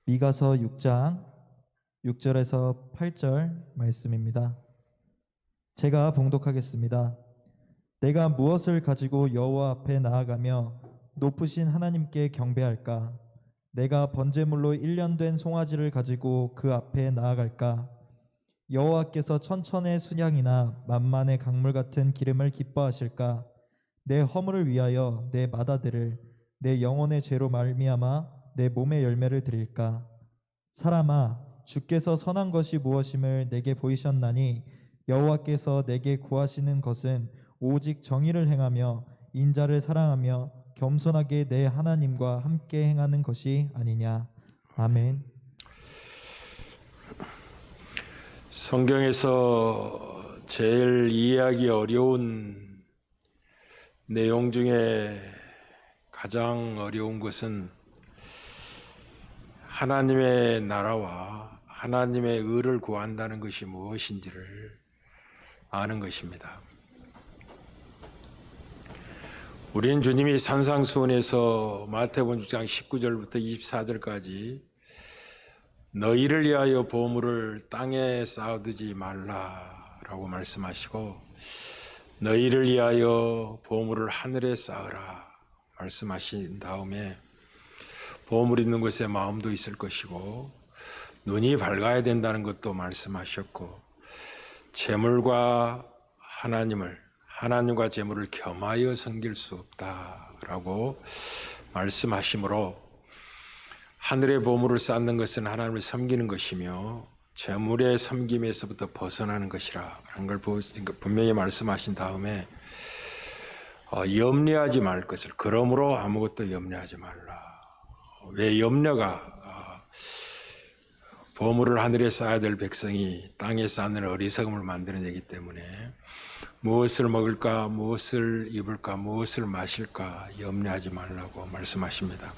미가서 6장 6절에서 8절 말씀입니다. 제가 봉독하겠습니다. 내가 무엇을 가지고 여호와 앞에 나아가며 높으신 하나님께 경배할까? 내가 번제물로 1년 된 송아지를 가지고 그 앞에 나아갈까? 여호와께서 천천의 순양이나 만만의 강물 같은 기름을 기뻐하실까? 내 허물을 위하여 내 맏아들을 내 영혼의 죄로 말미암아 내 몸의 열매를 드릴까? 사람아, 주께서 선한 것이 무엇임을 내게 보이셨나니 여호와께서 내게 구하시는 것은 오직 정의를 행하며 인자를 사랑하며 겸손하게 내 하나님과 함께 행하는 것이 아니냐. 아멘. 성경에서 제일 이해하기 어려운 내용 중에 가장 어려운 것은 하나님의 나라와 하나님의 의를 구한다는 것이 무엇인지를 아는 것입니다. 우리는 주님이 산상수훈에서 마태복음 6장 19절부터 24절까지 너희를 위하여 보물을 땅에 쌓아두지 말라라고 말씀하시고 너희를 위하여 보물을 하늘에 쌓으라 말씀하신 다음에 보물 있는 곳에 마음도 있을 것이고 눈이 밝아야 된다는 것도 말씀하셨고 재물과 하나님과 재물을 겸하여 섬길 수 없다라고 말씀하시므로 하늘의 보물을 쌓는 것은 하나님을 섬기는 것이며 재물의 섬김에서부터 벗어나는 것이라 하는 걸 분명히 말씀하신 다음에 염려하지 말 것을 그러므로 아무것도 염려하지 말라. 왜 염려가 보물을 하늘에 쌓아야 될 백성이 땅에 쌓는 어리석음을 만들어내기 때문에 무엇을 먹을까, 무엇을 입을까, 무엇을 마실까 염려하지 말라고 말씀하십니다.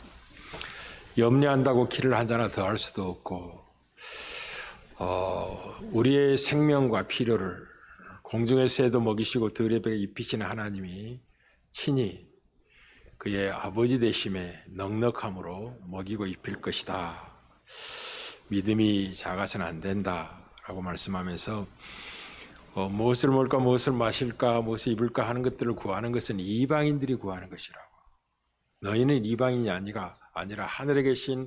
염려한다고 길을 한 잔 더 할 수도 없고 우리의 생명과 필요를 공중의 새도 먹이시고 들의 벽에 입히시는 하나님이 친히 그의 아버지 되심에 넉넉함으로 먹이고 입힐 것이다. 믿음이 작아서는 안 된다라고 말씀하면서 무엇을 먹을까, 무엇을 마실까, 무엇을 입을까 하는 것들을 구하는 것은 이방인들이 구하는 것이라고. 너희는 이방인이 아니라 하늘에 계신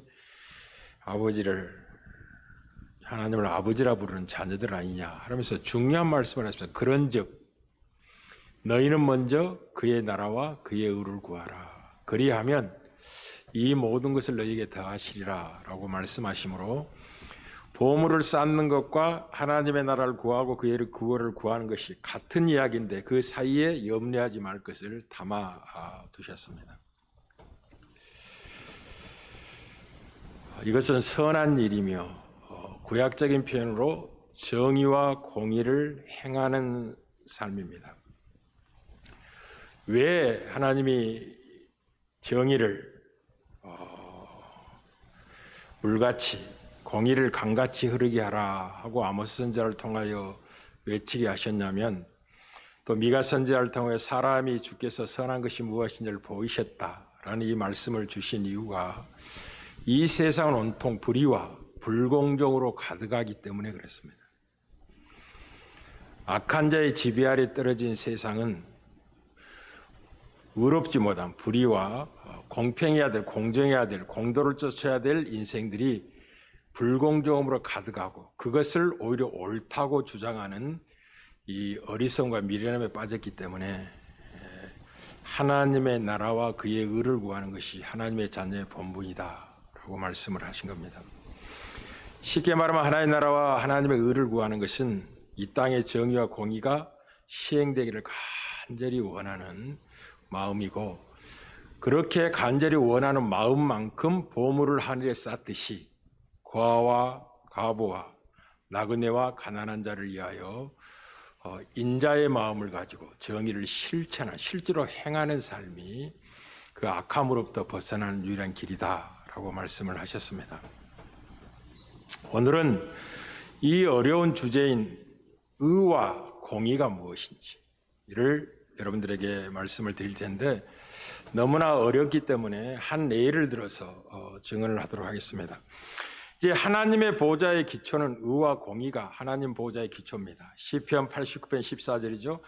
하나님을 아버지라 부르는 자녀들 아니냐 하면서 중요한 말씀을 하십니다. 그런즉 너희는 먼저 그의 나라와 그의 의를 구하라. 그리하면 이 모든 것을 너희에게 더하시리라 라고 말씀하시므로 보물을 쌓는 것과 하나님의 나라를 구하고 그의 구원을 구하는 것이 같은 이야기인데 그 사이에 염려하지 말 것을 담아 두셨습니다. 이것은 선한 일이며 구약적인 표현으로 정의와 공의를 행하는 삶입니다. 왜 하나님이 정의를 물같이 공의를 강같이 흐르게 하라 하고 아모스 선지자를 통하여 외치게 하셨냐면 또 미가 선지자를 통해 사람이 주께서 선한 것이 무엇인지를 보이셨다라는 이 말씀을 주신 이유가 이 세상은 온통 불의와 불공정으로 가득하기 때문에 그렇습니다. 악한 자의 지배 아래 떨어진 세상은 의롭지 못한 불의와 공평해야 될, 공정해야 될, 공도를 쫓아야 될 인생들이 불공정함으로 가득하고 그것을 오히려 옳다고 주장하는 이 어리석음과 미련함에 빠졌기 때문에 하나님의 나라와 그의 의를 구하는 것이 하나님의 자녀의 본분이다 라고 말씀을 하신 겁니다. 쉽게 말하면 하나님의 나라와 하나님의 의를 구하는 것은 이 땅의 정의와 공의가 시행되기를 간절히 원하는 마음이고 그렇게 간절히 원하는 마음만큼 보물을 하늘에 쌓듯이 고아와 과부와 나그네와 가난한 자를 위하여 인자의 마음을 가지고 정의를 실제로 행하는 삶이 그 악함으로부터 벗어나는 유일한 길이다라고 말씀을 하셨습니다. 오늘은 이 어려운 주제인 의와 공의가 무엇인지를 여러분들에게 말씀을 드릴 텐데 너무나 어렵기 때문에 한 예를 들어서 증언을 하도록 하겠습니다. 이제 하나님의 보좌의 기초는 의와 공의가 하나님 보좌의 기초입니다. 시편 89편 14절이죠.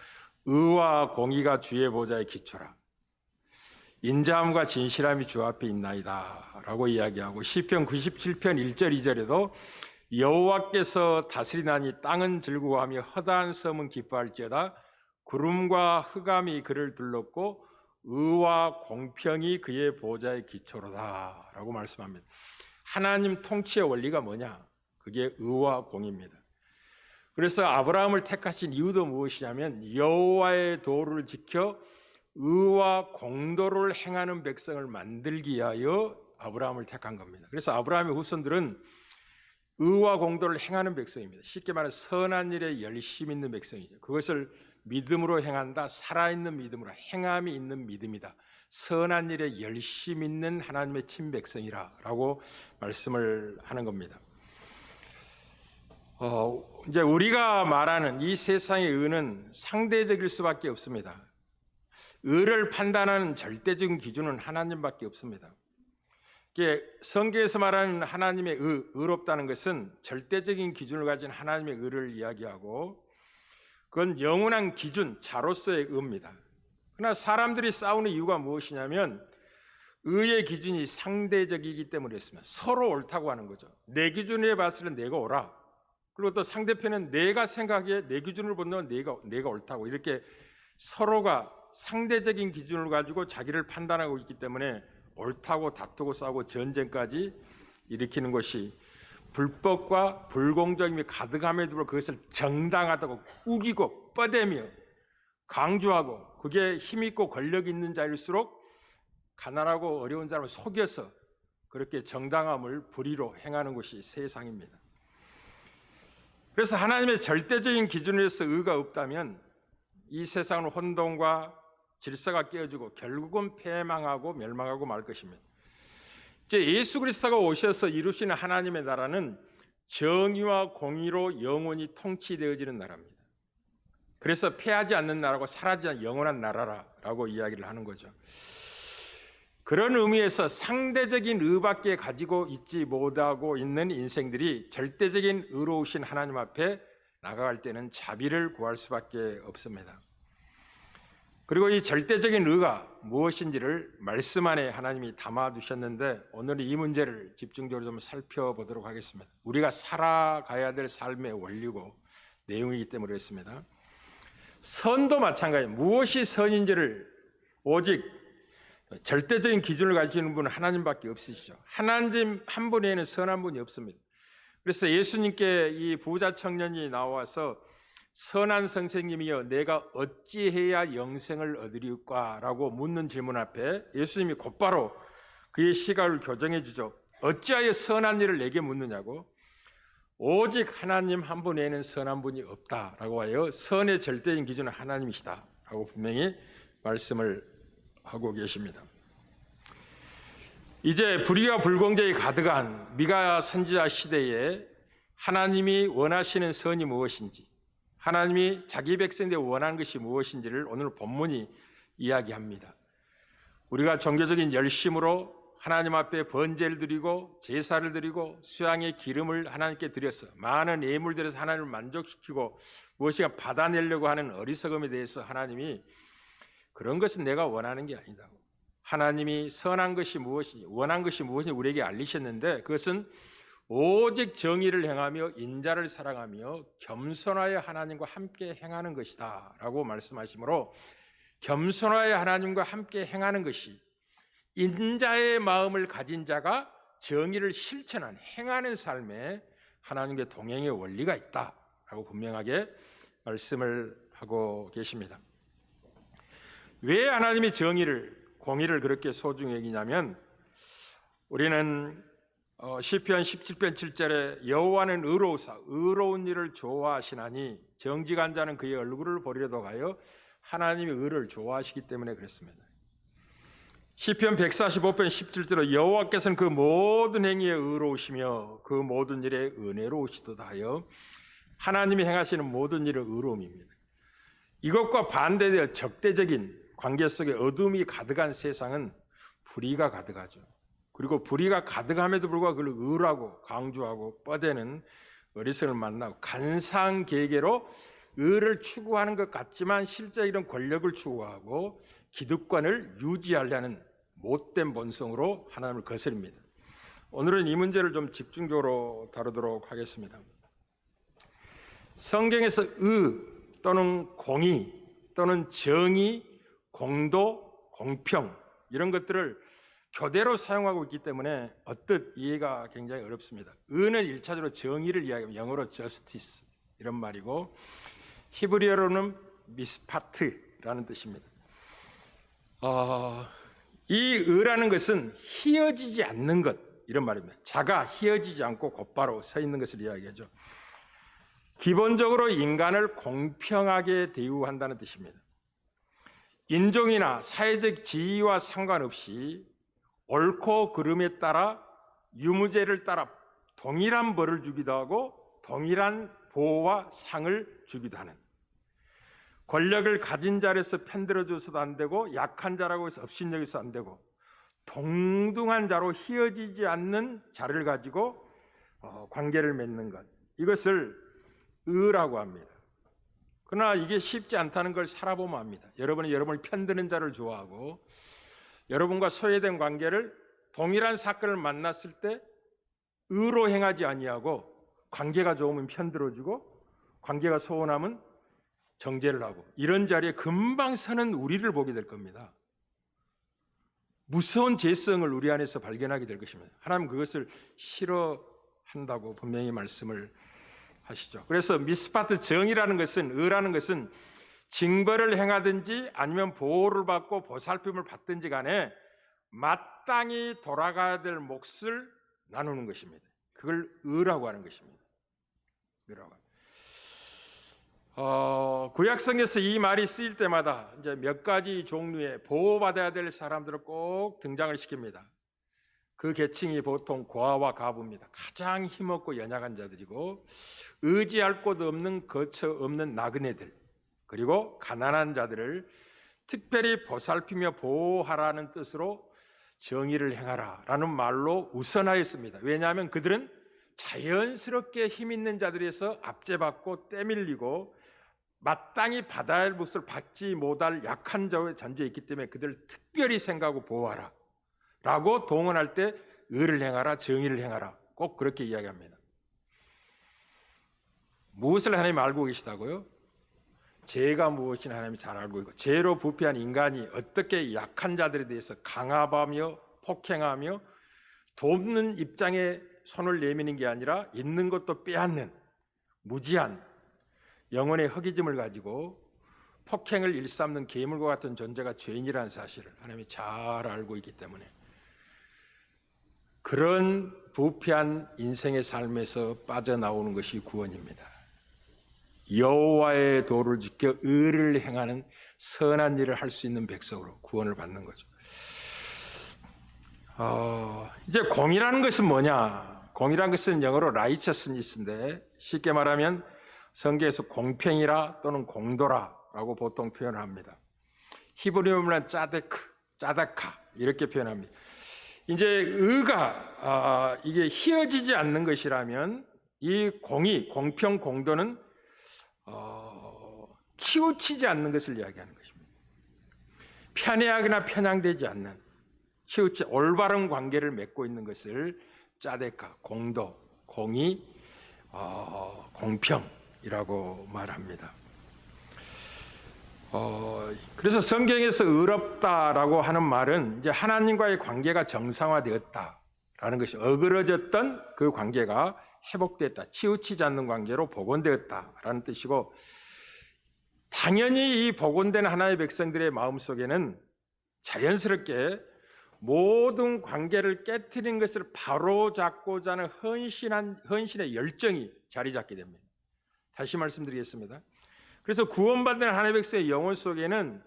의와 공의가 주의 보좌의 기초라. 인자함과 진실함이 주 앞에 있나이다 라고 이야기하고, 시편 97편 1절 2절에도 여호와께서 다스리나니 땅은 즐거워하며 허다한 섬은 기뻐할지어다. 구름과 흑암이 그를 둘렀고 의와 공평이 그의 보좌의 기초로다 라고 말씀합니다. 하나님 통치의 원리가 뭐냐? 그게 의와 공입니다. 그래서 아브라함을 택하신 이유도 무엇이냐면 여호와의 도를 지켜 의와 공도를 행하는 백성을 만들기 위하여 아브라함을 택한 겁니다. 그래서 아브라함의 후손들은 의와 공도를 행하는 백성입니다. 쉽게 말해 선한 일에 열심 있는 백성이죠. 그것을 믿음으로 행한다. 살아있는 믿음으로 행함이 있는 믿음이다. 선한 일에 열심 있는 하나님의 친백성이라고 말씀을 하는 겁니다. 이제 우리가 말하는 이 세상의 의는 상대적일 수밖에 없습니다. 의를 판단하는 절대적인 기준은 하나님밖에 없습니다. 성경에서 말하는 하나님의 의롭다는 것은 절대적인 기준을 가진 하나님의 의를 이야기하고, 그건 영원한 기준, 자로서의 의입니다. 그러나 사람들이 싸우는 이유가 무엇이냐면 의의 기준이 상대적이기 때문이었습니다. 서로 옳다고 하는 거죠. 내 기준에 봤을 때 내가 옳아. 그리고 또 상대편은 내가 생각하기에 내 기준을 본다면 내가 옳다고, 이렇게 서로가 상대적인 기준을 가지고 자기를 판단하고 있기 때문에 옳다고 다투고 싸우고 전쟁까지 일으키는 것이 불법과 불공정함이 가득함에도 불구하고 그것을 정당하다고 우기고 뻗대며 강조하고, 그게 힘있고 권력 있는 자일수록 가난하고 어려운 사람을 속여서 그렇게 정당함을 불의로 행하는 것이 세상입니다. 그래서 하나님의 절대적인 기준에서 의가 없다면 이 세상은 혼돈과 질서가 깨어지고 결국은 패망하고 멸망하고 말 것입니다. 이제 예수 그리스도가 오셔서 이루시는 하나님의 나라는 정의와 공의로 영원히 통치되어지는 나라입니다. 그래서 패하지 않는 나라고 사라지지 않는 영원한 나라라고 이야기를 하는 거죠. 그런 의미에서 상대적인 의밖에 가지고 있지 못하고 있는 인생들이 절대적인 의로우신 하나님 앞에 나아갈 때는 자비를 구할 수밖에 없습니다. 그리고 이 절대적인 의가 무엇인지를 말씀 안에 하나님이 담아두셨는데, 오늘은 이 문제를 집중적으로 좀 살펴보도록 하겠습니다. 우리가 살아가야 될 삶의 원리고 내용이기 때문에 그렇습니다. 선도 마찬가지예요. 무엇이 선인지를 오직 절대적인 기준을 가지는 분은 하나님밖에 없으시죠. 하나님 한 분 외에는 선한 분이 없습니다. 그래서 예수님께 이 부자 청년이 나와서 선한 선생님이여 내가 어찌해야 영생을 얻으리까? 라고 묻는 질문 앞에 예수님이 곧바로 그의 시각을 교정해 주죠. 어찌하여 선한 일을 내게 묻느냐고. 오직 하나님 한 분 외에는 선한 분이 없다라고 하여 선의 절대적인 기준은 하나님이시다라고 분명히 말씀을 하고 계십니다. 이제 불의와 불공정이 가득한 미가 선지자 시대에 하나님이 원하시는 선이 무엇인지, 하나님이 자기 백성들이 원하는 것이 무엇인지를 오늘 본문이 이야기합니다. 우리가 종교적인 열심으로 하나님 앞에 번제를 드리고 제사를 드리고 수양의 기름을 하나님께 드려서 많은 예물 들여서 하나님을 만족시키고 무엇인가 받아내려고 하는 어리석음에 대해서 하나님이 그런 것은 내가 원하는 게 아니다. 하나님이 선한 것이 무엇인지, 원한 것이 무엇인지 우리에게 알리셨는데, 그것은 오직 정의를 행하며 인자를 사랑하며 겸손하여 하나님과 함께 행하는 것이다 라고 말씀하시므로, 겸손하여 하나님과 함께 행하는 것이 인자의 마음을 가진 자가 정의를 실천한 행하는 삶에 하나님과 동행의 원리가 있다라고 분명하게 말씀을 하고 계십니다. 왜 하나님이 정의를, 공의를 그렇게 소중히 여기냐면, 우리는 시편 17편 7절에 여호와는 의로우사 의로운 일을 좋아하시나니 정직한 자는 그의 얼굴을 보리려도 가요. 하나님이 의를 좋아하시기 때문에 그렇습니다. 시편 145편 17절에 여호와께서는 그 모든 행위에 의로우시며 그 모든 일에 은혜로우시도다 하여 하나님이 행하시는 모든 일은 의로움입니다. 이것과 반대되어 적대적인 관계 속에 어둠이 가득한 세상은 불의가 가득하죠. 그리고 불의가 가득함에도 불구하고 그걸 의라고 강조하고 뻗대는 어리석음을 만나고 간상계계로 의를 추구하는 것 같지만 실제 이런 권력을 추구하고 기득권을 유지하려는 못된 본성으로 하나님을 거스릅니다. 오늘은 이 문제를 좀 집중적으로 다루도록 하겠습니다. 성경에서 의 또는 공의 또는 정의, 공도, 공평 이런 것들을 교대로 사용하고 있기 때문에 언뜻 이해가 굉장히 어렵습니다. 의는 1차적으로 정의를 이야기합니다. 영어로 justice 이런 말이고 히브리어로는 미스파트라는 뜻입니다. 이 의라는 것은 휘어지지 않는 것 이런 말입니다. 자가 휘어지지 않고 곧바로 서 있는 것을 이야기하죠. 기본적으로 인간을 공평하게 대우한다는 뜻입니다. 인종이나 사회적 지위와 상관없이 옳고 그름에 따라 유무죄를 따라 동일한 벌을 주기도 하고 동일한 보호와 상을 주기도 하는, 권력을 가진 자로서 편들어줘서도 안 되고 약한 자라고 해서 업신여겨서 안 되고 동등한 자로 휘어지지 않는 자를 가지고 관계를 맺는 것, 이것을 의라고 합니다. 그러나 이게 쉽지 않다는 걸 살아보면 압니다. 여러분이 여러분을 편드는 자를 좋아하고 여러분과 소외된 관계를 동일한 사건을 만났을 때 의로 행하지 아니하고 관계가 좋으면 편들어주고 관계가 소원하면 정죄를 하고 이런 자리에 금방 서는 우리를 보게 될 겁니다. 무서운 죄성을 우리 안에서 발견하게 될 것입니다. 하나님은 그것을 싫어한다고 분명히 말씀을 하시죠. 그래서 미스파트 정의라는 것은, 의라는 것은 징벌을 행하든지 아니면 보호를 받고 보살핌을 받든지 간에 마땅히 돌아가야 될 몫을 나누는 것입니다. 그걸 의라고 하는 것입니다. 의라고. 구약성에서 이 말이 쓰일 때마다 이제 몇 가지 종류의 보호받아야 될 사람들을 꼭 등장을 시킵니다. 그 계층이 보통 고아와 가부입니다. 가장 힘없고 연약한 자들이고 의지할 곳 없는 거처 없는 나그네들, 그리고 가난한 자들을 특별히 보살피며 보호하라는 뜻으로 정의를 행하라라는 말로 우선하였습니다. 왜냐하면 그들은 자연스럽게 힘 있는 자들에서 압제받고 떼밀리고 마땅히 받아야 할 몫을 받지 못할 약한 자의 잔재에 있기 때문에 그들을 특별히 생각하고 보호하라 라고 동원할 때 의를 행하라, 정의를 행하라, 꼭 그렇게 이야기합니다. 무엇을 하나님 알고 계시다고요? 죄가 무엇인지 하나님이 잘 알고 있고 죄로 부패한 인간이 어떻게 약한 자들에 대해서 강압하며 폭행하며 돕는 입장에 손을 내미는 게 아니라 있는 것도 빼앗는 무지한 영혼의 허기짐을 가지고 폭행을 일삼는 괴물과 같은 존재가 죄인이라는 사실을 하나님이 잘 알고 있기 때문에 그런 부패한 인생의 삶에서 빠져나오는 것이 구원입니다. 여호와의 도를 지켜 의를 행하는 선한 일을 할 수 있는 백성으로 구원을 받는 거죠. 이제 공이라는 것은 뭐냐? 공이라는 것은 영어로 righteousness인데 쉽게 말하면 성경에서 공평이라 또는 공도라라고 보통 표현을 합니다. 히브리어로 말하면 짜다카 이렇게 표현합니다. 이제 의가 이게 휘어지지 않는 것이라면 이 공의, 공평, 공도는 치우치지 않는 것을 이야기하는 것입니다. 편애하거나 편향되지 않는 올바른 관계를 맺고 있는 것을 짜데카, 공도, 공의, 공평이라고 말합니다. 그래서 성경에서 의롭다라고 하는 말은 이제 하나님과의 관계가 정상화되었다라는 것이, 어그러졌던 그 관계가 회복됐다, 치우치지 않는 관계로 복원되었다라는 뜻이고, 당연히 이 복원된 하나님의 백성들의 마음속에는 자연스럽게 모든 관계를 깨트린 것을 바로잡고자 하는 헌신의 열정이 자리 잡게 됩니다. 다시 말씀드리겠습니다. 그래서 구원받는 하나님의 백성의 영혼 속에는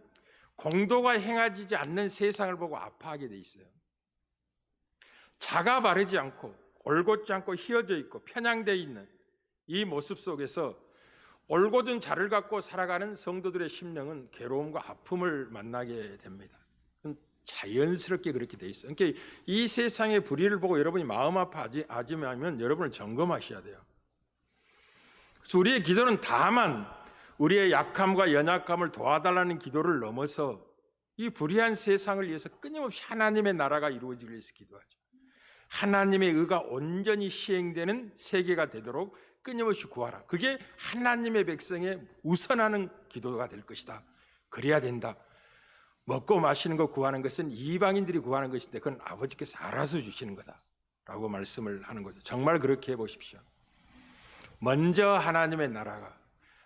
공도가 행하지 않는 세상을 보고 아파하게 돼 있어요. 자가 바르지 않고 올곧지 않고 휘어져 있고 편향되어 있는 이 모습 속에서 올곧은 자를 갖고 살아가는 성도들의 심령은 괴로움과 아픔을 만나게 됩니다. 자연스럽게 그렇게 돼 있어요. 그러니까 이 세상의 불의를 보고 여러분이 마음 아파하지면 여러분을 점검하셔야 돼요. 그래서 우리의 기도는 다만 우리의 약함과 연약함을 도와달라는 기도를 넘어서 이 불의한 세상을 위해서 끊임없이 하나님의 나라가 이루어지기 위해서 기도하죠. 하나님의 의가 온전히 시행되는 세계가 되도록 끊임없이 구하라. 그게 하나님의 백성의 우선하는 기도가 될 것이다. 그래야 된다. 먹고 마시는 거 구하는 것은 이방인들이 구하는 것인데 그건 아버지께서 알아서 주시는 거다라고 말씀을 하는 거죠. 정말 그렇게 해보십시오. 먼저 하나님의 나라가,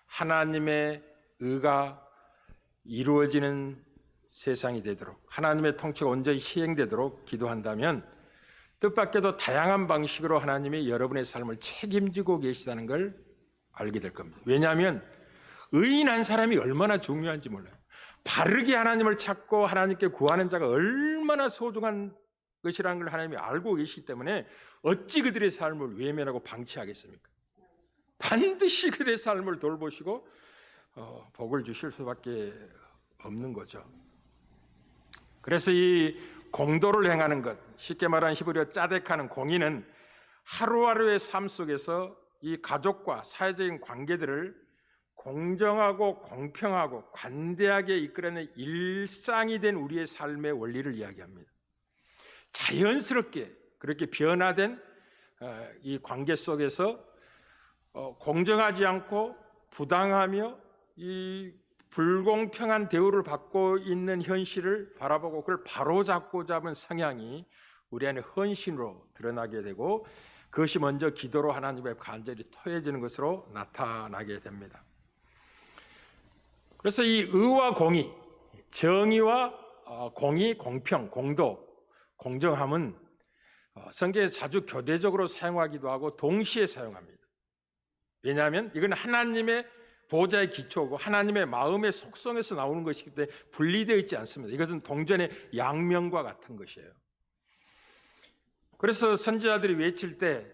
하나님의 의가 이루어지는 세상이 되도록, 하나님의 통치가 온전히 시행되도록 기도한다면 뜻밖에도 다양한 방식으로 하나님이 여러분의 삶을 책임지고 계시다는 걸 알게 될 겁니다. 왜냐하면 의인 한 사람이 얼마나 중요한지 몰라요. 바르게 하나님을 찾고 하나님께 구하는 자가 얼마나 소중한 것이라는 걸 하나님이 알고 계시기 때문에 어찌 그들의 삶을 외면하고 방치하겠습니까? 반드시 그들의 삶을 돌보시고 복을 주실 수밖에 없는 거죠. 그래서 이 공도를 행하는 것, 쉽게 말하는 히브리어 짜덱하는 공의는 하루하루의 삶 속에서 이 가족과 사회적인 관계들을 공정하고 공평하고 관대하게 이끌어내는 일상이 된 우리의 삶의 원리를 이야기합니다. 자연스럽게 그렇게 변화된 이 관계 속에서 공정하지 않고 부당하며 이 불공평한 대우를 받고 있는 현실을 바라보고 그걸 바로잡고자 하는 성향이 우리 안에 헌신으로 드러나게 되고 그것이 먼저 기도로 하나님의 간절히 토해지는 것으로 나타나게 됩니다. 그래서 이 의와 공의, 정의와 공의, 공평, 공도, 공정함은 성경에서 자주 교대적으로 사용하기도 하고 동시에 사용합니다. 왜냐하면 이건 하나님의 보좌의 기초고 하나님의 마음의 속성에서 나오는 것이기 때문에 분리되어 있지 않습니다. 이것은 동전의 양면과 같은 것이에요. 그래서 선지자들이 외칠 때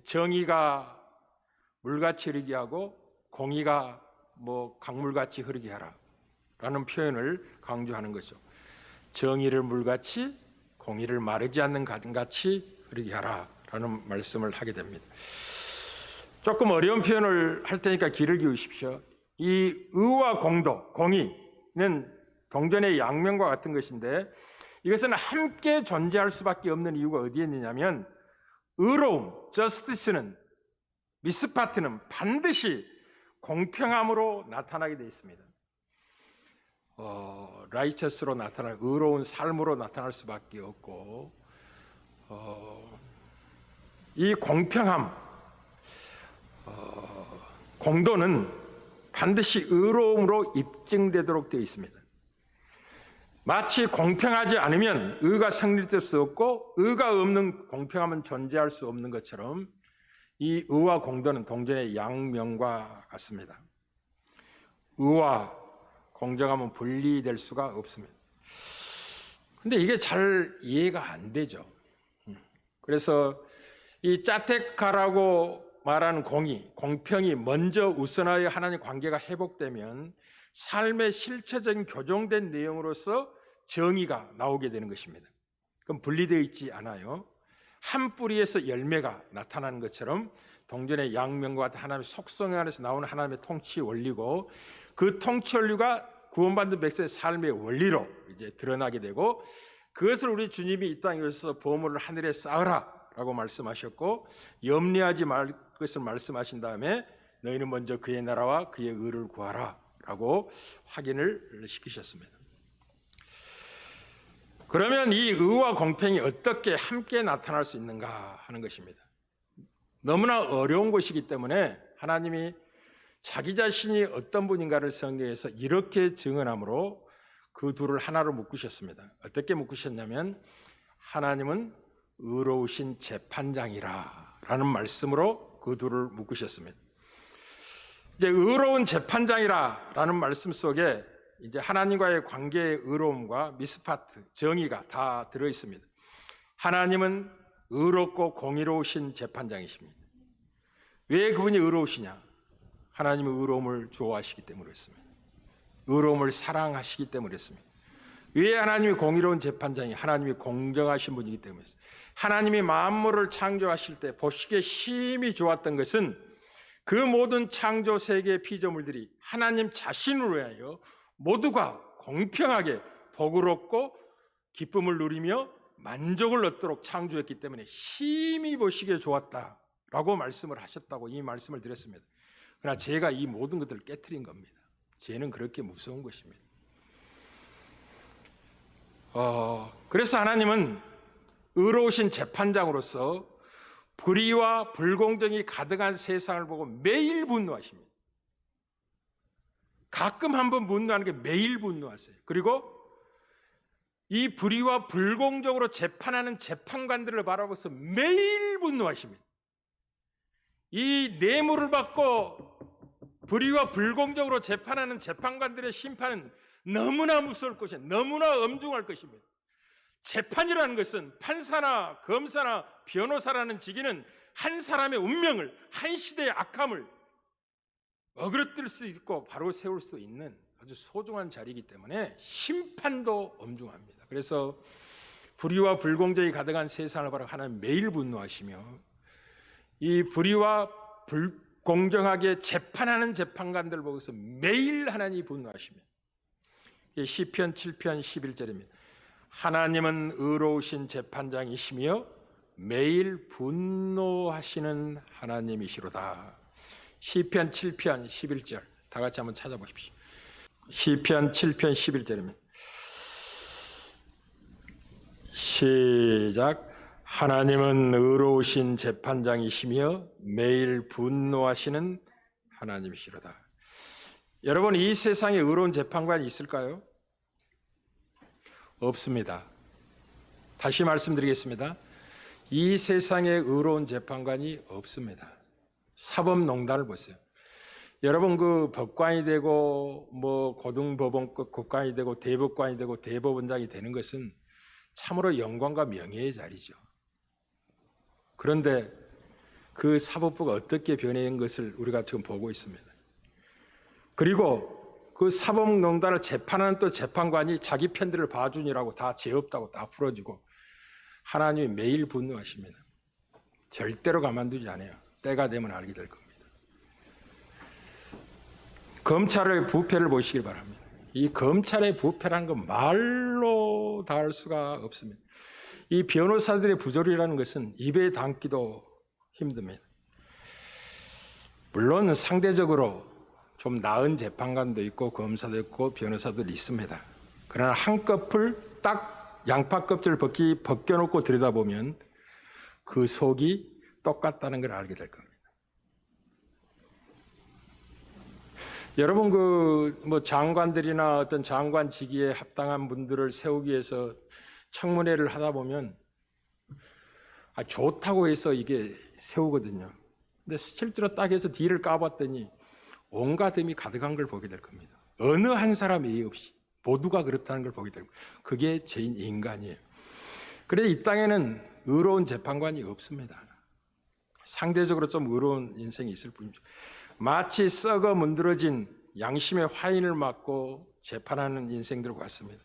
정의가 물같이 흐르게 하고 공의가 강물같이 흐르게 하라 라는 표현을 강조하는 거죠. 정의를 물같이 공의를 마르지 않는 가슴같이 흐르게 하라 라는 말씀을 하게 됩니다. 조금 어려운 표현을 할 테니까 귀를 기울이십시오. 이 의와 공도, 공의는 동전의 양면과 같은 것인데 이것은 함께 존재할 수밖에 없는 이유가 어디에 있느냐면 의로움, justice는 미스파트는 반드시 공평함으로 나타나게 되어 있습니다. righteous로 나타날 의로운 삶으로 나타날 수밖에 없고 이 공평함, 공도는 반드시 의로움으로 입증되도록 되어 있습니다. 마치 공평하지 않으면 의가 성립될 수 없고 의가 없는 공평함은 존재할 수 없는 것처럼 이 의와 공도는 동전의 양면과 같습니다. 의와 공정함은 분리될 수가 없습니다. 근데 이게 잘 이해가 안 되죠. 그래서 이 짜테카라고 말하는 공의, 공평이 먼저 우선하여 하나님 관계가 회복되면 삶의 실체적인 교정된 내용으로서 정의가 나오게 되는 것입니다. 그럼 분리되어 있지 않아요. 한 뿌리에서 열매가 나타나는 것처럼 동전의 양면과 같은 하나님의 속성 안에서 나오는 하나님의 통치 원리고 그 통치 원리가 구원받는 백성의 삶의 원리로 이제 드러나게 되고 그것을 우리 주님이 이 땅에 오셔서 보물을 하늘에 쌓으라라고 말씀하셨고 염려하지 말 것을 말씀하신 다음에 너희는 먼저 그의 나라와 그의 의를 구하라라고 확인을 시키셨습니다. 그러면 이 의와 공평이 어떻게 함께 나타날 수 있는가 하는 것입니다. 너무나 어려운 것이기 때문에 하나님이 자기 자신이 어떤 분인가를 성경에서 이렇게 증언함으로 그 둘을 하나로 묶으셨습니다. 어떻게 묶으셨냐면 하나님은 의로우신 재판장이라 라는 말씀으로 그 둘을 묶으셨습니다. 이제 의로운 재판장이라 라는 말씀 속에 이제 하나님과의 관계의 의로움과 미스파트, 정의가 다 들어 있습니다. 하나님은 의롭고 공의로우신 재판장이십니다. 왜 그분이 의로우시냐? 하나님은 의로움을 좋아하시기 때문에 그렇습니다. 의로움을 사랑하시기 때문에 그렇습니다. 왜 하나님이 공의로운 재판장이 하나님이 공정하신 분이기 때문에 하나님이 만물을 창조하실 때 보시기에 심히 좋았던 것은 그 모든 창조 세계의 피조물들이 하나님 자신을 위하여 모두가 공평하게 복을 얻고 기쁨을 누리며 만족을 얻도록 창조했기 때문에 심히 보시기에 좋았다라고 말씀을 하셨다고 이 말씀을 드렸습니다. 그러나 죄가 이 모든 것들을 깨트린 겁니다. 죄는 그렇게 무서운 것입니다. 그래서 하나님은 의로우신 재판장으로서 불의와 불공정이 가득한 세상을 보고 매일 분노하십니다. 가끔 한번 분노하는 게 매일 분노하세요. 그리고 이 불의와 불공정으로 재판하는 재판관들을 바라보면서 매일 분노하십니다. 이 뇌물을 받고 불의와 불공정으로 재판하는 재판관들의 심판은 너무나 무서울 것이고 너무나 엄중할 것입니다. 재판이라는 것은 판사나 검사나 변호사라는 직위는 한 사람의 운명을, 한 시대의 악함을 어그러뜨릴 수 있고 바로 세울 수 있는 아주 소중한 자리이기 때문에 심판도 엄중합니다. 그래서 불의와 불공정이 가득한 세상을 바라고 하나님 매일 분노하시며 이 불의와 불공정하게 재판하는 재판관들을 보고서 매일 하나님이 분노하십니다. 시편 7편 11절입니다. 하나님은 의로우신 재판장이시며 매일 분노하시는 하나님이시로다. 시편 7편 11절 다 같이 한번 찾아보십시오. 시편 7편 11절입니다. 시작. 하나님은 의로우신 재판장이시며 매일 분노하시는 하나님이시로다. 여러분, 이 세상에 의로운 재판관이 있을까요? 없습니다. 다시 말씀드리겠습니다. 이 세상에 의로운 재판관이 없습니다. 사법농단을 보세요. 여러분, 그 법관이 되고 고등법원급 법관이 되고 대법관이 되고 대법원장이 되는 것은 참으로 영광과 명예의 자리죠. 그런데 그 사법부가 어떻게 변해온 것을 우리가 지금 보고 있습니다. 그리고 그 사법농단을 재판하는 또 재판관이 자기 편들을 봐주니라고 다 죄 없다고 다 풀어주고 하나님이 매일 분노하십니다. 절대로 가만두지 않아요. 때가 되면 알게 될 겁니다. 검찰의 부패를 보시길 바랍니다. 이 검찰의 부패라는 건 말로 다 할 수가 없습니다. 이 변호사들의 부조리라는 것은 입에 담기도 힘듭니다. 물론 상대적으로 좀 나은 재판관도 있고 검사도 있고 변호사도 있습니다. 그러나 한꺼풀 딱 양파 껍질을 벗겨놓고 들여다보면 그 속이 똑같다는 걸 알게 될 겁니다. 여러분, 장관들이나 어떤 장관 직위에 합당한 분들을 세우기 위해서 청문회를 하다 보면 좋다고 해서 이게 세우거든요. 근데 실제로 딱 해서 뒤를 까봤더니 온갖 흠이 가득한 걸 보게 될 겁니다. 어느 한 사람 예의 없이 모두가 그렇다는 걸 보게 될 겁니다. 그게 죄인 인간이에요. 그래서 이 땅에는 의로운 재판관이 없습니다. 상대적으로 좀 의로운 인생이 있을 뿐이죠. 마치 썩어 문드러진 양심의 화인을 맞고 재판하는 인생들 같습니다.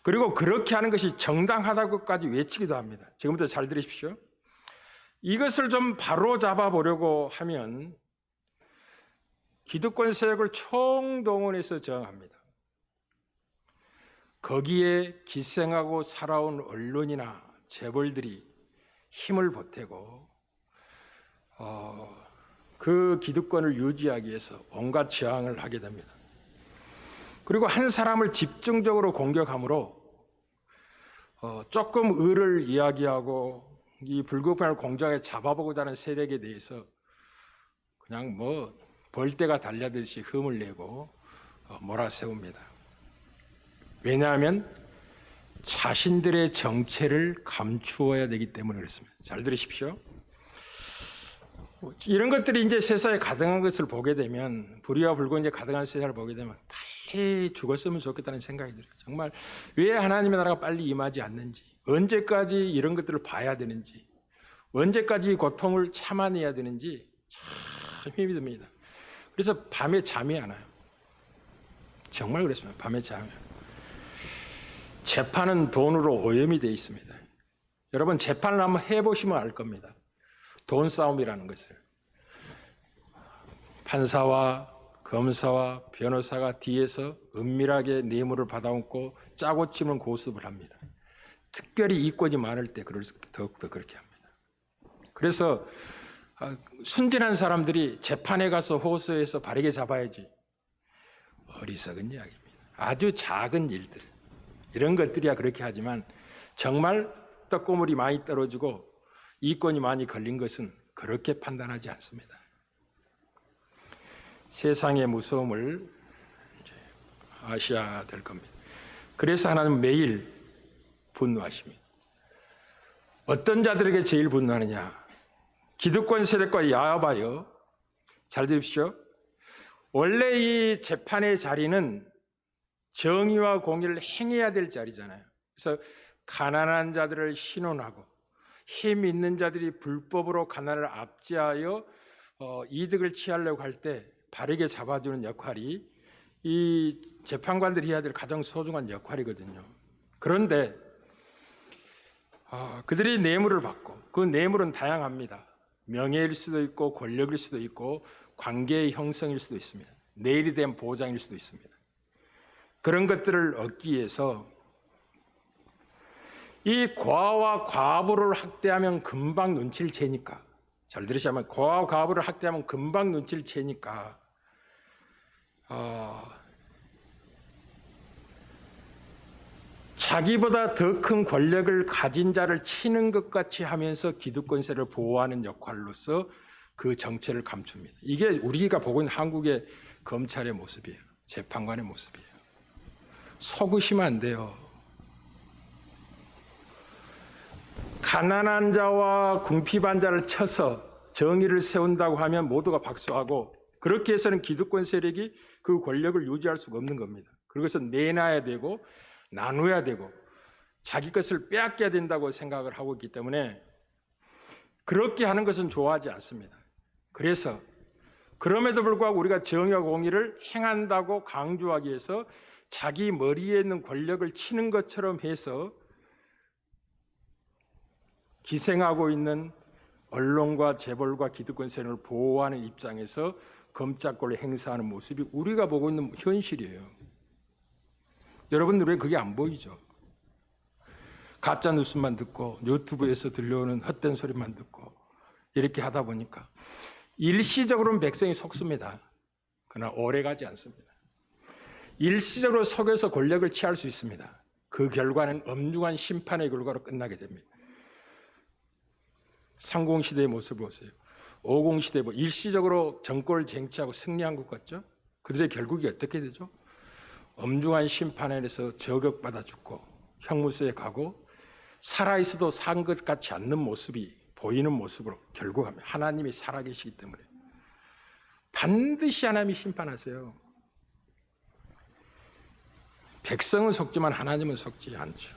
그리고 그렇게 하는 것이 정당하다고까지 외치기도 합니다. 지금부터 잘 들으십시오. 이것을 좀 바로잡아 보려고 하면 기득권 세력을 총동원해서 저항합니다. 거기에 기생하고 살아온 언론이나 재벌들이 힘을 보태고 그 기득권을 유지하기 위해서 온갖 저항을 하게 됩니다. 그리고 한 사람을 집중적으로 공격함으로 조금 의를 이야기하고 이 불공평을 공정하게 잡아보고자 하는 세력에 대해서 그냥 벌떼가 달려들듯이 흠을 내고 몰아세웁니다. 왜냐하면 자신들의 정체를 감추어야 되기 때문에 그렇습니다. 잘 들으십시오. 이런 것들이 이제 세상에 가득한 것을 보게 되면, 불의와 불공정이 가득한 세상을 보게 되면 빨리 죽었으면 좋겠다는 생각이 들어요. 정말 왜 하나님의 나라가 빨리 임하지 않는지, 언제까지 이런 것들을 봐야 되는지, 언제까지 고통을 참아내야 되는지 참 힘이 듭니다. 그래서 밤에 잠이 안 와요. 정말 그렇습니다. 밤에 잠이 안 와요. 재판은 돈으로 오염이 되어 있습니다. 여러분 재판을 한번 해보시면 알 겁니다. 돈 싸움이라는 것을. 판사와 검사와 변호사가 뒤에서 은밀하게 뇌물을 받아먹고 짜고 치는 고습을 합니다. 특별히 이권이 많을 때 더욱더 그렇게 합니다. 그래서 순진한 사람들이 재판에 가서 호소해서 바르게 잡아야지. 어리석은 이야기입니다. 아주 작은 일들. 이런 것들이야 그렇게 하지만 정말 떡고물이 많이 떨어지고 이권이 많이 걸린 것은 그렇게 판단하지 않습니다. 세상의 무서움을 이제 아셔야 될 겁니다. 그래서 하나님은 매일 분노하십니다. 어떤 자들에게 제일 분노하느냐? 기득권 세력과 야합하여, 잘 들으십시오. 원래 이 재판의 자리는 정의와 공의를 행해야 될 자리잖아요. 그래서 가난한 자들을 신원하고 힘 있는 자들이 불법으로 가난을 압제하여 이득을 취하려고 할 때 바르게 잡아주는 역할이 이 재판관들이 해야 될 가장 소중한 역할이거든요. 그런데 그들이 뇌물을 받고 그 뇌물은 다양합니다. 명예일 수도 있고 권력일 수도 있고 관계의 형성일 수도 있습니다. 내일에 대한 보장일 수도 있습니다. 그런 것들을 얻기 위해서 이 과와 과부를 학대하면 금방 눈치를 채니까, 잘 들으시면 과와 과부를 학대하면 금방 눈치를 채니까 자기보다 더 큰 권력을 가진 자를 치는 것 같이 하면서 기득권세를 보호하는 역할로서 그 정체를 감춥니다. 이게 우리가 보고 있는 한국의 검찰의 모습이에요. 재판관의 모습이에요. 속으시면 안 돼요. 가난한 자와 궁핍한 자를 쳐서 정의를 세운다고 하면 모두가 박수하고, 그렇게 해서는 기득권 세력이 그 권력을 유지할 수가 없는 겁니다. 그래서 내놔야 되고 나눠야 되고 자기 것을 빼앗겨야 된다고 생각을 하고 있기 때문에 그렇게 하는 것은 좋아하지 않습니다. 그래서 그럼에도 불구하고 우리가 정의와 공의를 행한다고 강조하기 위해서 자기 머리에 있는 권력을 치는 것처럼 해서 기생하고 있는 언론과 재벌과 기득권 세력을 보호하는 입장에서 검찰권을 행사하는 모습이 우리가 보고 있는 현실이에요. 여러분들 왜 그게 안 보이죠? 가짜 뉴스만 듣고 유튜브에서 들려오는 헛된 소리만 듣고 이렇게 하다 보니까 일시적으로는 백성이 속습니다. 그러나 오래가지 않습니다. 일시적으로 속여서 권력을 취할 수 있습니다. 그 결과는 엄중한 심판의 결과로 끝나게 됩니다. 상공시대의 모습을 보세요. 50시대 일시적으로 정권을 쟁취하고 승리한 것 같죠? 그들의 결국이 어떻게 되죠? 엄중한 심판에 의해서 저격받아 죽고 형무소에 가고 살아있어도 산 것 같지 않는 모습이 보이는 모습으로 결국 하나님이 살아계시기 때문에 반드시 하나님이 심판하세요. 백성은 속지만 하나님은 속지 않죠.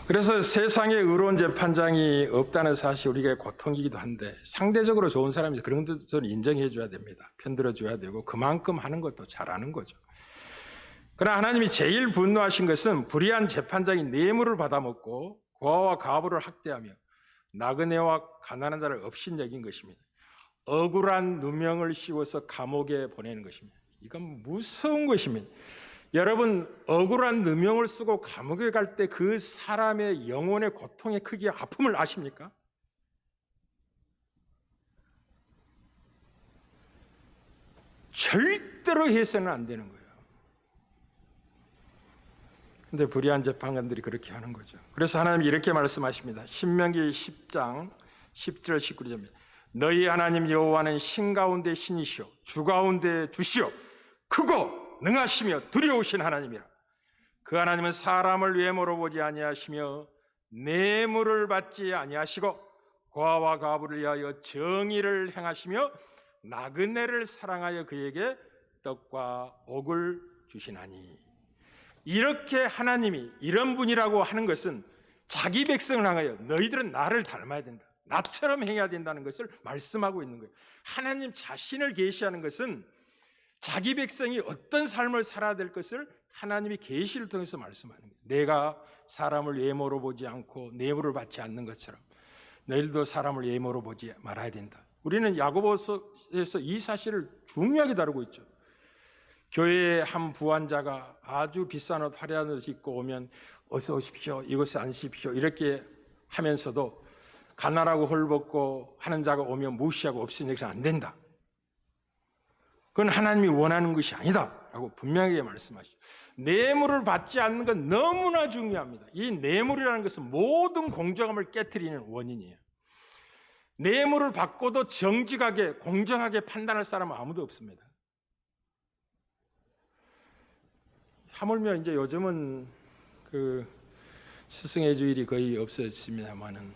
그래서 세상에 의로운 재판장이 없다는 사실이 우리에게 고통이기도 한데 상대적으로 좋은 사람이 그런 것도 저는 인정해 줘야 됩니다. 편들어 줘야 되고 그만큼 하는 것도 잘하는 거죠. 그러나 하나님이 제일 분노하신 것은 불의한 재판장이 뇌물을 받아먹고 고아와 과부를 학대하며 나그네와 가난한 자를 업신여긴 것입니다. 억울한 누명을 씌워서 감옥에 보내는 것입니다. 이건 무서운 것입니다. 여러분, 억울한 누명을 쓰고 감옥에 갈 때 그 사람의 영혼의 고통의 크기와 아픔을 아십니까? 절대로 해서는 안 되는 거예요. 근데 불의한 재판관들이 그렇게 하는 거죠. 그래서 하나님이 이렇게 말씀하십니다. 신명기 10장 10절 19절입니다. 너희 하나님 여호와는 신 가운데 신이시오 주 가운데 주시오 크고 능하시며 두려우신 하나님이라. 그 하나님은 사람을 외모로 보지 아니하시며 뇌물을 받지 아니하시고 고아와 과부를 위하여 정의를 행하시며 나그네를 사랑하여 그에게 떡과 옥을 주시나니. 이렇게 하나님이 이런 분이라고 하는 것은 자기 백성을 향하여 너희들은 나를 닮아야 된다, 나처럼 행해야 된다는 것을 말씀하고 있는 거예요. 하나님 자신을 계시하는 것은 자기 백성이 어떤 삶을 살아야 될 것을 하나님이 계시를 통해서 말씀하는 거예요. 내가 사람을 예모로 보지 않고 뇌물을 받지 않는 것처럼 너희들도 사람을 예모로 보지 말아야 된다. 우리는 야고보서에서 이 사실을 중요하게 다루고 있죠. 교회에 한 부환자가 아주 비싼 옷 화려한 옷 입고 오면 어서 오십시오, 이곳에 앉으십시오 이렇게 하면서도 가난하고 헐벗고 하는 자가 오면 무시하고 없으니까 안 된다. 그건 하나님이 원하는 것이 아니다 라고 분명하게 말씀하시죠. 뇌물을 받지 않는 건 너무나 중요합니다. 이 뇌물이라는 것은 모든 공정함을 깨트리는 원인이에요. 뇌물을 받고도 정직하게 공정하게 판단할 사람은 아무도 없습니다. 하물며 이제 요즘은 그 스승의 주일이 거의 없어졌습니다만은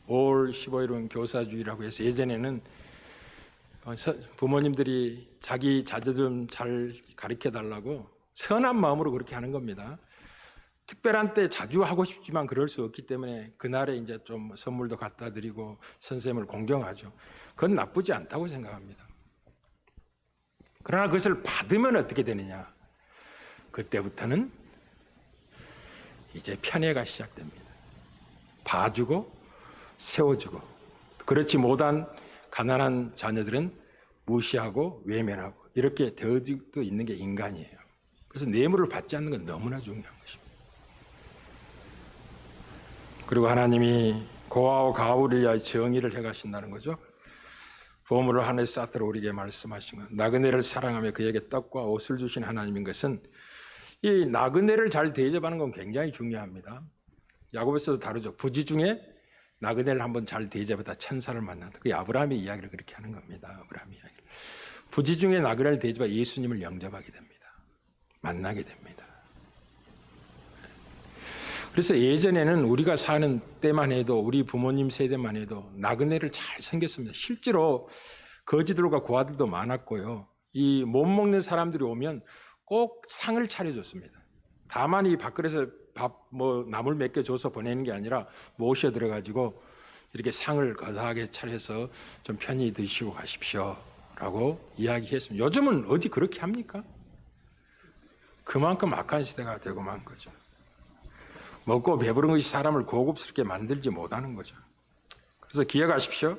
5월 15일은 교사주의라고 해서 예전에는 부모님들이 자기 자녀들 잘 가르쳐 달라고 선한 마음으로 그렇게 하는 겁니다. 특별한 때 자주 하고 싶지만 그럴 수 없기 때문에 그날에 이제 좀 선물도 갖다 드리고 선생님을 공경하죠. 그건 나쁘지 않다고 생각합니다. 그러나 그것을 받으면 어떻게 되느냐? 그때부터는 이제 편애가 시작됩니다. 봐주고 세워주고, 그렇지 못한 가난한 자녀들은 무시하고 외면하고 이렇게 되어지고 있는 게 인간이에요. 그래서 뇌물을 받지 않는 건 너무나 중요한 것입니다. 그리고 하나님이 고아와 가후를 위하여 정의를 해가신다는 거죠. 보물을 하늘에 쌓도록 우리에게 말씀하신 것, 나그네를 사랑하며 그에게 떡과 옷을 주신 하나님인 것은, 이 나그네를 잘 대접하는 건 굉장히 중요합니다. 야고보서도 다루죠. 부지 중에 나그네를 한번 잘 대접하다 천사를 만난다. 그게 아브라함의 이야기를 그렇게 하는 겁니다. 아브라함의 이야기. 부지 중에 나그네를 대접하 예수님을 영접하게 됩니다. 만나게 됩니다. 그래서 예전에는 우리가 사는 때만 해도, 우리 부모님 세대만 해도 나그네를 잘 챙겼습니다. 실제로 거지들과 고아들도 많았고요. 이 못 먹는 사람들이 오면 꼭 상을 차려줬습니다. 다만 이 밥그릇에 밥 나물 몇 개 줘서 보내는 게 아니라 모셔 들어가지고 이렇게 상을 거다하게 차려서 좀 편히 드시고 가십시오라고 이야기했습니다. 요즘은 어디 그렇게 합니까? 그만큼 악한 시대가 되고 만 거죠. 먹고 배부른 것이 사람을 고급스럽게 만들지 못하는 거죠. 그래서 기억하십시오.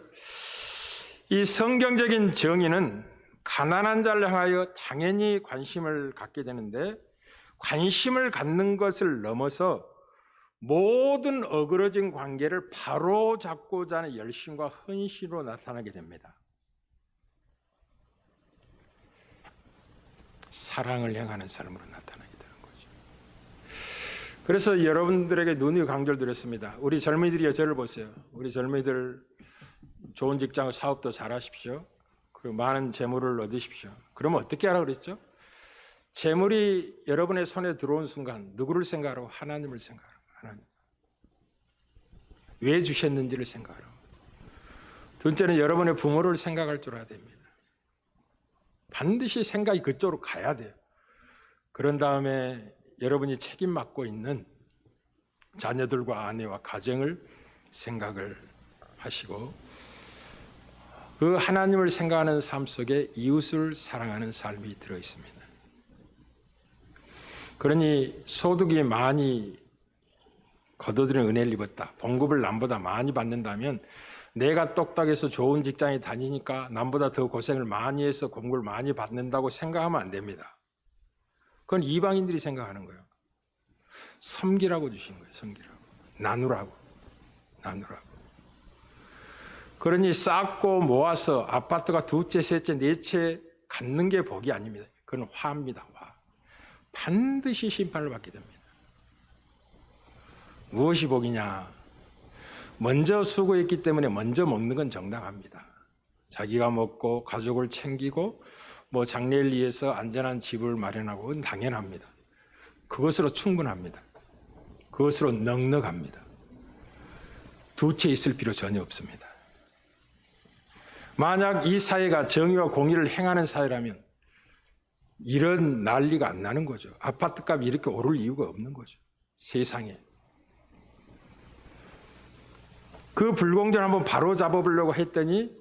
이 성경적인 정의는 가난한 자를 향하여 당연히 관심을 갖게 되는데, 관심을 갖는 것을 넘어서 모든 어그러진 관계를 바로 잡고자 하는 열심과 헌신으로 나타나게 됩니다. 사랑을 행하는 삶으로 나타나게 되는 거죠. 그래서 여러분들에게 눈이 강조드렸습니다. 우리 젊은이들이 저를 보세요. 우리 젊은이들 좋은 직장, 사업도 잘하십시오. 그리고 많은 재물을 얻으십시오. 그러면 어떻게 하라 그랬죠? 재물이 여러분의 손에 들어온 순간 누구를 생각하라고? 하나님을 생각하라고. 하나님. 왜 주셨는지를 생각하라고. 둘째는 여러분의 부모를 생각할 줄 알아야 됩니다. 반드시 생각이 그쪽으로 가야 돼요. 그런 다음에 여러분이 책임 맡고 있는 자녀들과 아내와 가정을 생각을 하시고, 그 하나님을 생각하는 삶 속에 이웃을 사랑하는 삶이 들어 있습니다. 그러니 소득이 많이 거둬들인 은혜를 입었다, 봉급을 남보다 많이 받는다면 내가 똑딱해서 좋은 직장에 다니니까 남보다 더 고생을 많이 해서 공급을 많이 받는다고 생각하면 안 됩니다. 그건 이방인들이 생각하는 거예요. 섬기라고 주신 거예요. 섬기라고. 나누라고. 그러니 쌓고 모아서 아파트가 두채, 세채, 네채 갖는 게 복이 아닙니다. 그건 화입니다. 화. 반드시 심판을 받게 됩니다. 무엇이 복이냐? 먼저 수고했기 때문에 먼저 먹는 건 정당합니다. 자기가 먹고 가족을 챙기고 장래를 위해서 안전한 집을 마련하고 그건 당연합니다. 그것으로 충분합니다. 그것으로 넉넉합니다. 두 채 있을 필요 전혀 없습니다. 만약 이 사회가 정의와 공의를 행하는 사회라면 이런 난리가 안 나는 거죠. 아파트값이 이렇게 오를 이유가 없는 거죠. 세상에. 그 불공정을 한번 바로 잡아보려고 했더니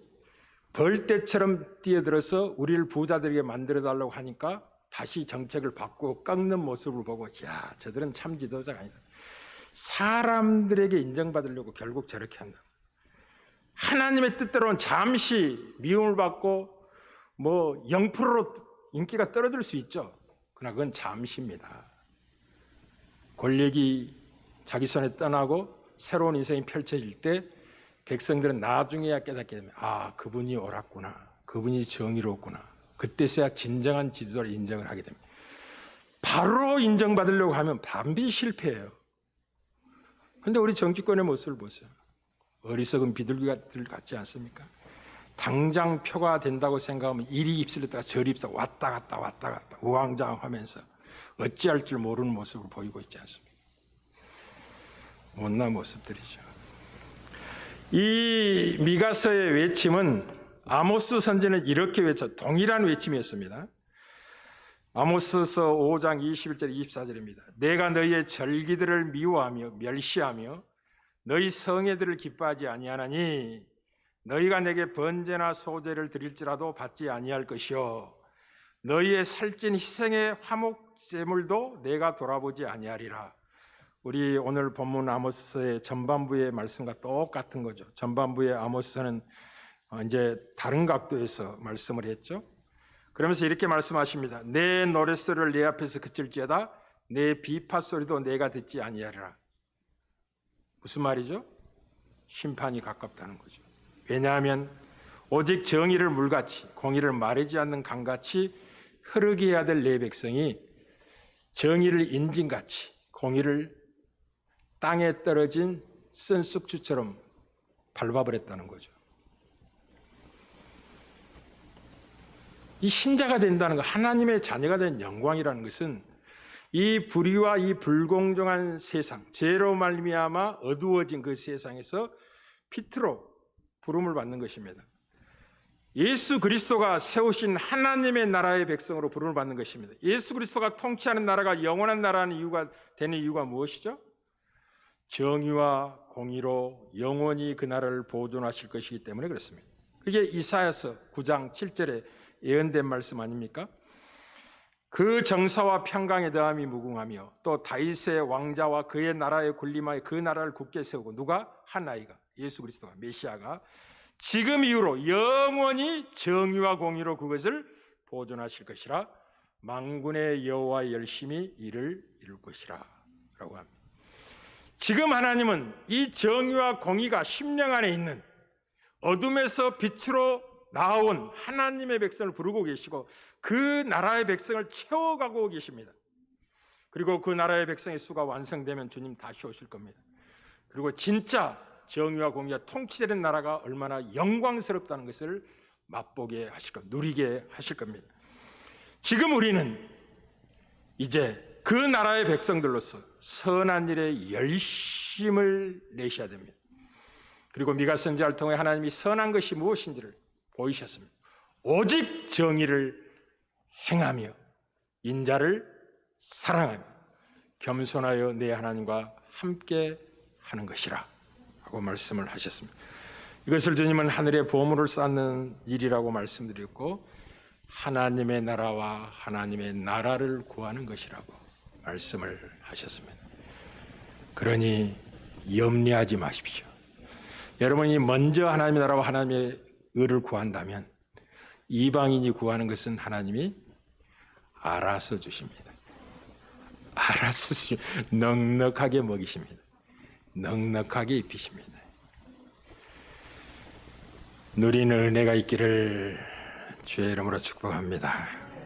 벌떼처럼 뛰어들어서 우리를 부자들에게 만들어달라고 하니까 다시 정책을 바꾸고 깎는 모습을 보고 야, 저들은 참 지도자가 아니다. 사람들에게 인정받으려고 결국 저렇게 한다. 하나님의 뜻대로는 잠시 미움을 받고 뭐 0%로 인기가 떨어질 수 있죠. 그러나 그건 잠시입니다. 권력이 자기 손에 떠나고 새로운 인생이 펼쳐질 때 백성들은 나중에야 깨닫게 됩니다. 아, 그분이 옳았구나. 그분이 정의로웠구나. 그때서야 진정한 지도자를 인정을 하게 됩니다. 바로 인정받으려고 하면 반드시 실패해요. 그런데 우리 정치권의 모습을 보세요. 어리석은 비둘기들 같지 않습니까? 당장 표가 된다고 생각하면 이리 입술에다가 저리 입술 왔다 갔다 우왕좌왕하면서 어찌할 줄 모르는 모습을 보이고 있지 않습니까? 못난 모습들이죠. 이 미가서의 외침은 아모스 선지는 이렇게 외쳐 동일한 외침이었습니다. 아모스서 5장 21절 24절입니다. 내가 너희의 절기들을 미워하며 멸시하며 너희 성회들을 기뻐하지 아니하나니 너희가 내게 번제나 소제를 드릴지라도 받지 아니할 것이요 너희의 살찐 희생의 화목 제물도 내가 돌아보지 아니하리라. 우리 오늘 본문 아모스서의 전반부의 말씀과 똑같은 거죠. 전반부의 아모스서는 이제 다른 각도에서 말씀을 했죠. 그러면서 이렇게 말씀하십니다. 내 노랫소리를 내 앞에서 그칠지어다 내 비파 소리도 내가 듣지 아니하리라. 무슨 말이죠? 심판이 가깝다는 거죠. 왜냐하면 오직 정의를 물같이 공의를 마르지 않는 강같이 흐르게 해야 될 내 백성이 정의를 인진같이 공의를 땅에 떨어진 쓴 쑥주처럼 밟아버렸다는 거죠. 이 신자가 된다는 것, 하나님의 자녀가 된 영광이라는 것은 이 불의와 이 불공정한 세상, 죄로 말미암아 어두워진 그 세상에서 빛으로 부름을 받는 것입니다. 예수 그리스도가 세우신 하나님의 나라의 백성으로 부름을 받는 것입니다. 예수 그리스도가 통치하는 나라가 영원한 나라는 이유가 되는 이유가 무엇이죠? 정의와 공의로 영원히 그 나라를 보존하실 것이기 때문에 그렇습니다. 그게 이사야서 9장 7절에 예언된 말씀 아닙니까? 그 정사와 평강에 대함이 무궁하며 또 다윗의 왕자와 그의 나라에 군림하여 그 나라를 굳게 세우고 누가? 한 아이가 예수 그리스도가 메시아가 지금 이후로 영원히 정의와 공의로 그것을 보존하실 것이라 만군의 여호와 열심히 이를 이룰 것이라 라고 합니다. 지금 하나님은 이 정의와 공의가 심령 안에 있는 어둠에서 빛으로 나온 하나님의 백성을 부르고 계시고 그 나라의 백성을 채워가고 계십니다. 그리고 그 나라의 백성의 수가 완성되면 주님 다시 오실 겁니다. 그리고 진짜 정의와 공의가 통치되는 나라가 얼마나 영광스럽다는 것을 맛보게 하실 겁니다. 누리게 하실 겁니다. 지금 우리는 이제 그 나라의 백성들로서 선한 일에 열심을 내셔야 됩니다. 그리고 미가 선지자를 통해 하나님이 선한 것이 무엇인지를 보이셨습니다. 오직 정의를 행하며 인자를 사랑하며 겸손하여 내 하나님과 함께 하는 것이라 하고 말씀을 하셨습니다. 이것을 주님은 하늘의 보물을 쌓는 일이라고 말씀드렸고 하나님의 나라와 하나님의 나라를 구하는 것이라고 말씀을 하셨습니다. 그러니 염려하지 마십시오. 여러분이 먼저 하나님의 나라와 하나님의 의를 구한다면 이방인이 구하는 것은 하나님이 알아서 주십니다. 알아서 주십니다. 넉넉하게 먹이십니다. 넉넉하게 입히십니다. 누리는 은혜가 있기를 주의 이름으로 축복합니다.